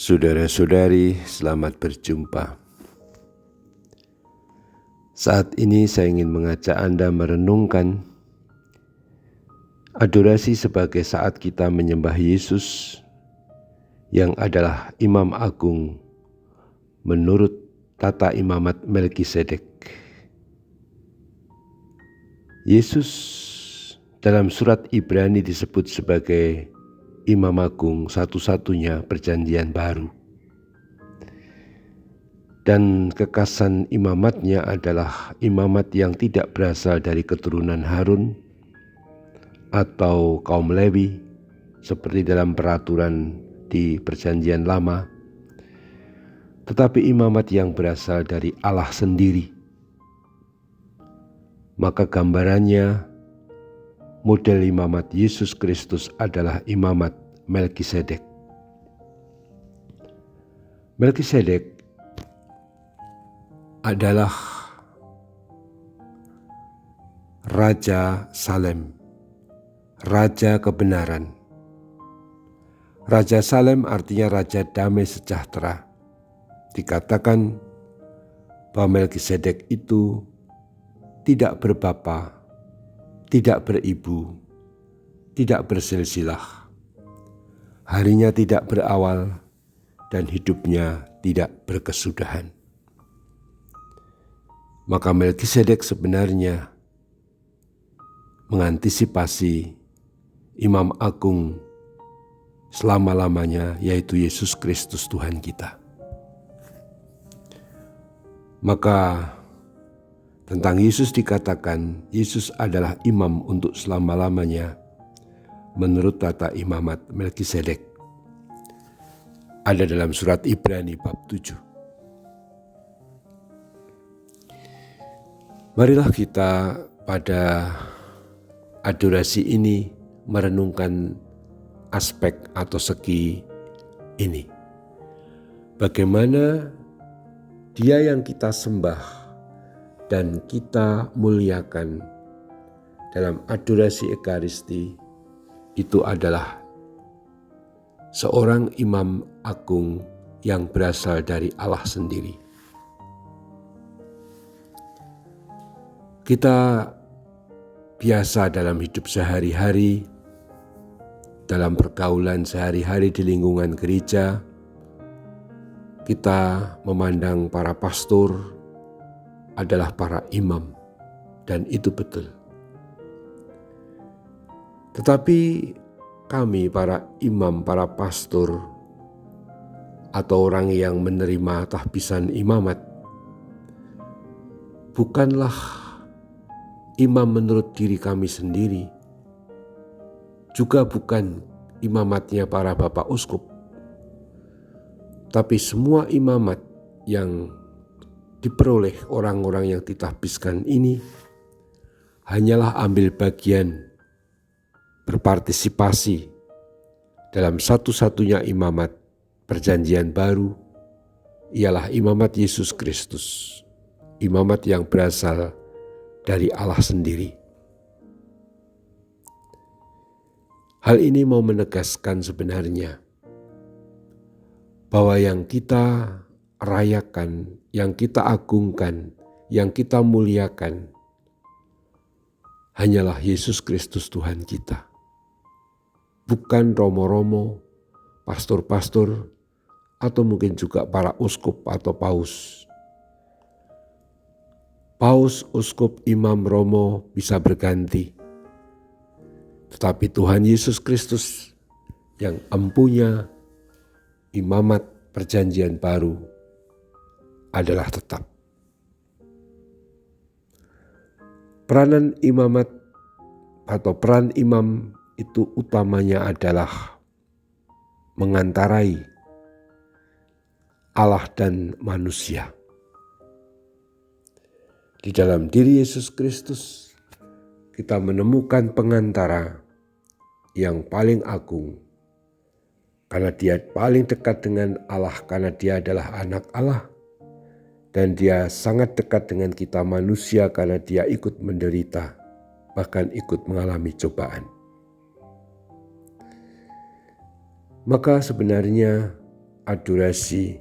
Saudara-saudari, selamat berjumpa. Saat ini saya ingin mengajak Anda merenungkan adorasi sebagai saat kita menyembah Yesus yang adalah Imam Agung menurut tata imamat Melkisedek. Yesus dalam surat Ibrani disebut sebagai Imam Agung satu-satunya perjanjian baru. Dan kekasan imamatnya adalah imamat yang tidak berasal dari keturunan Harun atau kaum Lewi seperti dalam peraturan di perjanjian lama, tetapi imamat yang berasal dari Allah sendiri. Maka gambarannya, model imamat Yesus Kristus adalah imamat Melkisedek. Melkisedek adalah Raja Salem, Raja Kebenaran. Raja Salem artinya Raja Damai Sejahtera. Dikatakan bahwa Melkisedek itu tidak berbapa, tidak beribu, tidak bersilsilah. Harinya tidak berawal dan hidupnya tidak berkesudahan. Maka Melkisedek sebenarnya mengantisipasi Imam Agung selama-lamanya, yaitu Yesus Kristus Tuhan kita. Maka tentang Yesus dikatakan Yesus adalah imam untuk selama-lamanya menurut tata imamat Melkisedek. Ada dalam surat Ibrani bab 7. Marilah kita pada adorasi ini merenungkan aspek atau segi ini. Bagaimana Dia yang kita sembah dan kita muliakan dalam adorasi Ekaristi itu adalah seorang imam agung yang berasal dari Allah sendiri. Kita biasa dalam hidup sehari-hari, dalam pergaulan sehari-hari di lingkungan gereja, kita memandang para pastor adalah para imam, dan itu betul. Tetapi kami para imam, para pastor, atau orang yang menerima tahbisan imamat, bukanlah imam menurut diri kami sendiri, juga bukan imamatnya para bapak uskup, tapi semua imamat yang diperoleh orang-orang yang ditahbiskan ini hanyalah ambil bagian berpartisipasi dalam satu-satunya imamat perjanjian baru, ialah imamat Yesus Kristus, imamat yang berasal dari Allah sendiri. Hal ini mau menegaskan sebenarnya bahwa yang kita rayakan, yang kita agungkan, yang kita muliakan hanyalah Yesus Kristus Tuhan kita. Bukan romo-romo, pastor-pastor, atau mungkin juga para uskup atau paus. Paus, uskup, imam, romo bisa berganti. Tetapi Tuhan Yesus Kristus yang empunya imamat perjanjian baru adalah tetap. Peranan imamat atau peran imam itu utamanya adalah mengantarai Allah dan manusia. Di dalam diri Yesus Kristus kita menemukan pengantara yang paling agung, karena Dia paling dekat dengan Allah, karena Dia adalah anak Allah, dan Dia sangat dekat dengan kita manusia karena Dia ikut menderita, bahkan ikut mengalami cobaan. Maka sebenarnya adorasi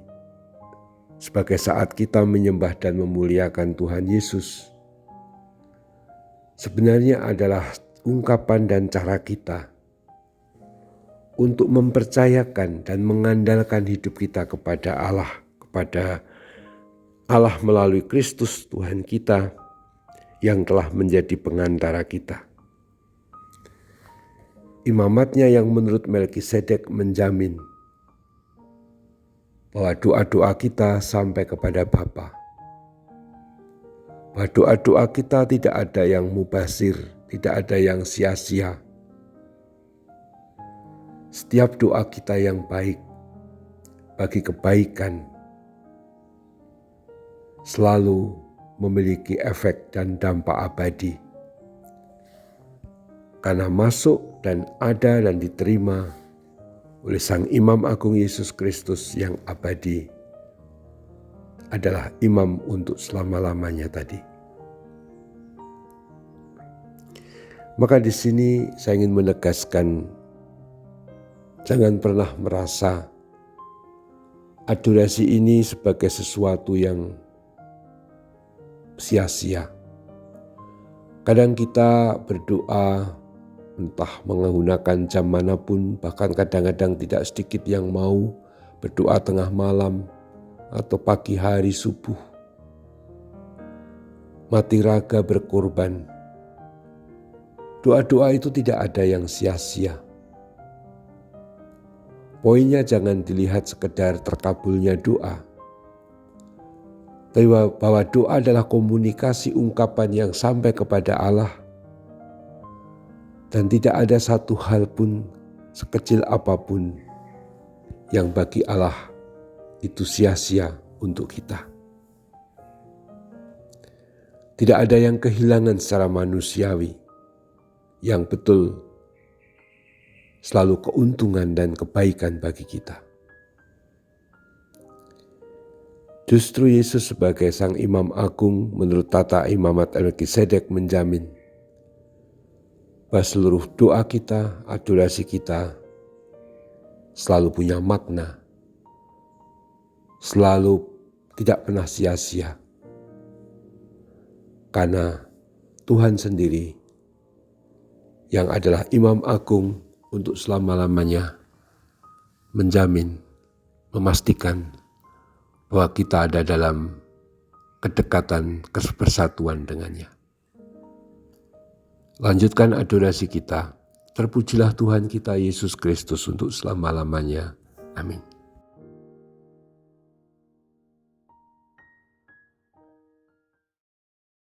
sebagai saat kita menyembah dan memuliakan Tuhan Yesus sebenarnya adalah ungkapan dan cara kita untuk mempercayakan dan mengandalkan hidup kita kepada Allah melalui Kristus Tuhan kita yang telah menjadi pengantara kita. Imamatnya yang menurut Melkisedek menjamin bahwa doa-doa kita sampai kepada Bapa. Bahwa doa-doa kita tidak ada yang mubazir, tidak ada yang sia-sia. Setiap doa kita yang baik bagi kebaikan selalu memiliki efek dan dampak abadi. Karena masuk dan ada dan diterima oleh Sang Imam Agung Yesus Kristus yang abadi adalah imam untuk selama-lamanya tadi. Maka di sini saya ingin menegaskan, jangan pernah merasa adorasi ini sebagai sesuatu yang sia-sia. Kadang kita berdoa entah menggunakan jam manapun, bahkan kadang-kadang tidak sedikit yang mau berdoa tengah malam atau pagi hari subuh. Mati raga berkorban. Doa-doa itu tidak ada yang sia-sia. Poinnya jangan dilihat sekedar terkabulnya doa, tapi bahwa doa adalah komunikasi ungkapan yang sampai kepada Allah. Dan tidak ada satu hal pun sekecil apapun yang bagi Allah itu sia-sia untuk kita. Tidak ada yang kehilangan secara manusiawi, yang betul selalu keuntungan dan kebaikan bagi kita. Justru Yesus sebagai Sang Imam Agung menurut tata imamat Melkisedek menjamin bahwa seluruh doa kita, adorasi kita selalu punya makna, selalu tidak pernah sia-sia. Karena Tuhan sendiri yang adalah Imam Agung untuk selama-lamanya menjamin, memastikan bahwa kita ada dalam kedekatan kebersatuan dengannya. Lanjutkan adorasi kita. Terpujilah Tuhan kita Yesus Kristus untuk selama-lamanya. Amin.